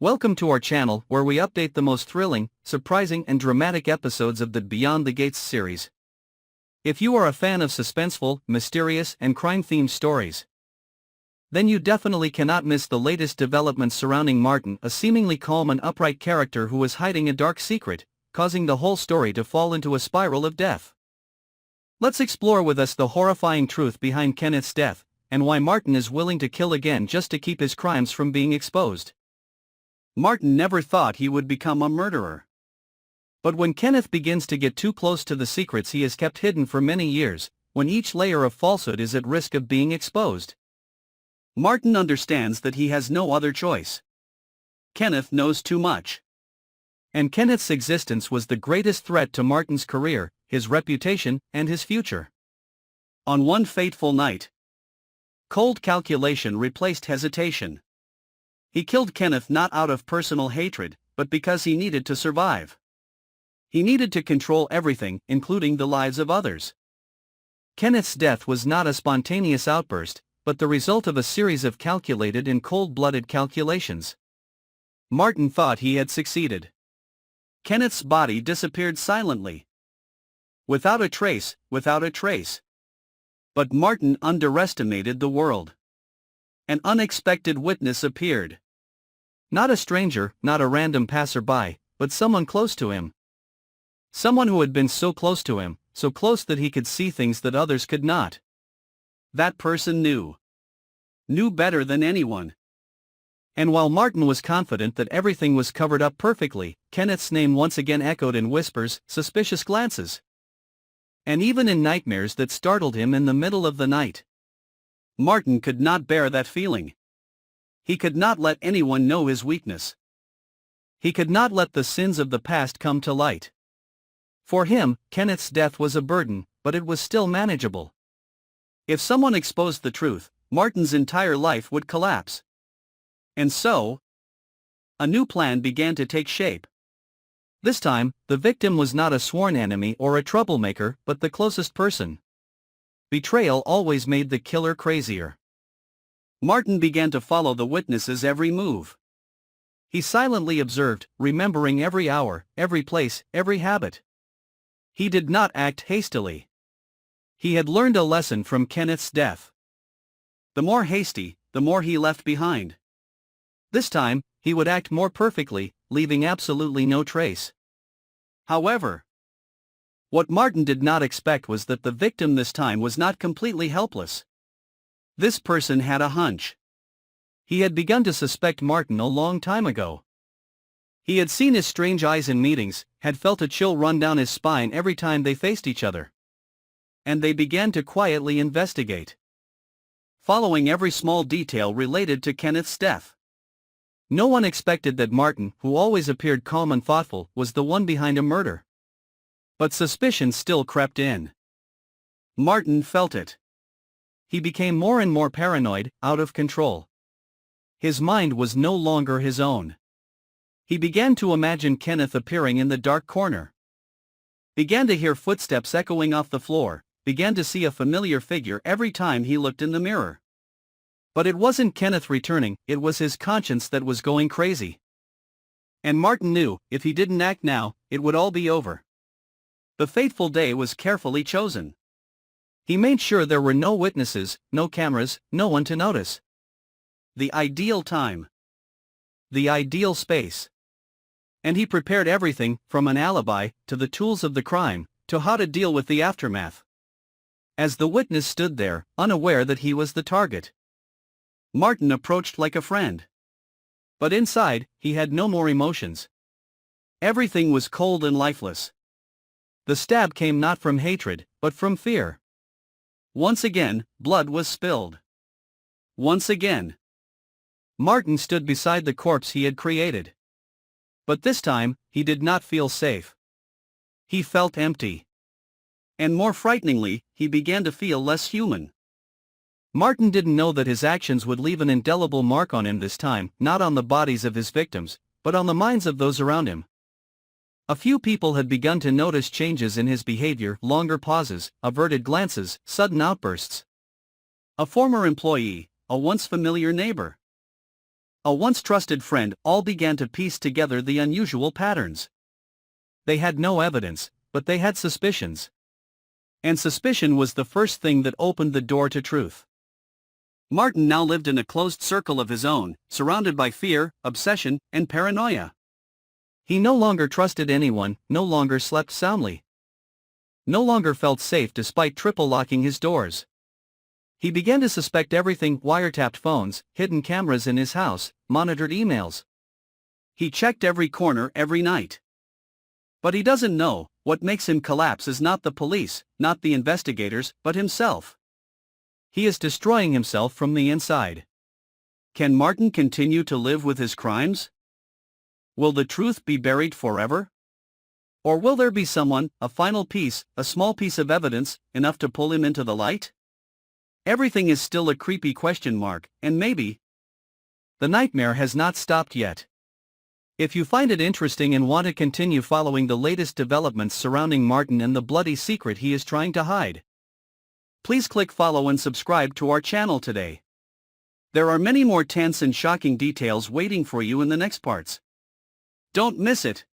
Welcome to our channel where we update the most thrilling, surprising and dramatic episodes of the Beyond the Gates series. If you are a fan of suspenseful, mysterious and crime-themed stories, then you definitely cannot miss the latest developments surrounding Martin, a seemingly calm and upright character who is hiding a dark secret, causing the whole story to fall into a spiral of death. Let's explore with us the horrifying truth behind Kenneth's death, and why Martin is willing to kill again just to keep his crimes from being exposed. Martin never thought he would become a murderer. But when Kenneth begins to get too close to the secrets he has kept hidden for many years, when each layer of falsehood is at risk of being exposed, Martin understands that he has no other choice. Kenneth knows too much. And Kenneth's existence was the greatest threat to Martin's career, his reputation, and his future. On one fateful night, cold calculation replaced hesitation. He killed Kenneth not out of personal hatred, but because he needed to survive. He needed to control everything, including the lives of others. Kenneth's death was not a spontaneous outburst, but the result of a series of calculated and cold-blooded calculations. Martin thought he had succeeded. Kenneth's body disappeared silently. Without a trace. But Martin underestimated the world. An unexpected witness appeared. Not a stranger, not a random passerby, but someone close to him. Someone who had been so close to him, so close that he could see things that others could not. That person knew better than anyone. And while Martin was confident that everything was covered up perfectly, Kenneth's name once again echoed in whispers, suspicious glances, and even in nightmares that startled him in the middle of the night. Martin could not bear that feeling. He could not let anyone know his weakness. He could not let the sins of the past come to light. For him, Kenneth's death was a burden, but it was still manageable. If someone exposed the truth, Martin's entire life would collapse. And so, a new plan began to take shape. This time, the victim was not a sworn enemy or a troublemaker, but the closest person. Betrayal always made the killer crazier. Martin began to follow the witness's every move. He silently observed, remembering every hour, every place, every habit. He did not act hastily. He had learned a lesson from Kenneth's death. The more hasty, the more he left behind. This time, he would act more perfectly, leaving absolutely no trace. However, what Martin did not expect was that the victim this time was not completely helpless. This person had a hunch. He had begun to suspect Martin a long time ago. He had seen his strange eyes in meetings, had felt a chill run down his spine every time they faced each other. And they began to quietly investigate, following every small detail related to Kenneth's death. No one expected that Martin, who always appeared calm and thoughtful, was the one behind a murder. But suspicion still crept in. Martin felt it. He became more and more paranoid, out of control. His mind was no longer his own. He began to imagine Kenneth appearing in the dark corner. Began to hear footsteps echoing off the floor, began to see a familiar figure every time he looked in the mirror. But it wasn't Kenneth returning, it was his conscience that was going crazy. And Martin knew, if he didn't act now, it would all be over. The fateful day was carefully chosen. He made sure there were no witnesses, no cameras, no one to notice. The ideal time. The ideal space. And he prepared everything, from an alibi, to the tools of the crime, to how to deal with the aftermath. As the witness stood there, unaware that he was the target, Martin approached like a friend. But inside, he had no more emotions. Everything was cold and lifeless. The stab came not from hatred, but from fear. Once again, blood was spilled. Once again, Martin stood beside the corpse he had created. But this time, he did not feel safe. He felt empty. And more frighteningly, he began to feel less human. Martin didn't know that his actions would leave an indelible mark on him this time, not on the bodies of his victims, but on the minds of those around him. A few people had begun to notice changes in his behavior, longer pauses, averted glances, sudden outbursts. A former employee, a once familiar neighbor. a once trusted friend, all began to piece together the unusual patterns. They had no evidence, but they had suspicions. And suspicion was the first thing that opened the door to truth. Martin now lived in a closed circle of his own, surrounded by fear, obsession, and paranoia. He no longer trusted anyone, no longer slept soundly. No longer felt safe despite triple locking his doors. He began to suspect everything: wiretapped phones, hidden cameras in his house, monitored emails. He checked every corner every night. But he doesn't know, what makes him collapse is not the police, not the investigators, but himself. He is destroying himself from the inside. Can Martin continue to live with his crimes? Will the truth be buried forever? Or will there be someone, a final piece, a small piece of evidence, enough to pull him into the light? Everything is still a creepy question mark, and maybe the nightmare has not stopped yet. If you find it interesting and want to continue following the latest developments surrounding Martin and the bloody secret he is trying to hide, please click follow and subscribe to our channel today. There are many more tense and shocking details waiting for you in the next parts. Don't miss it.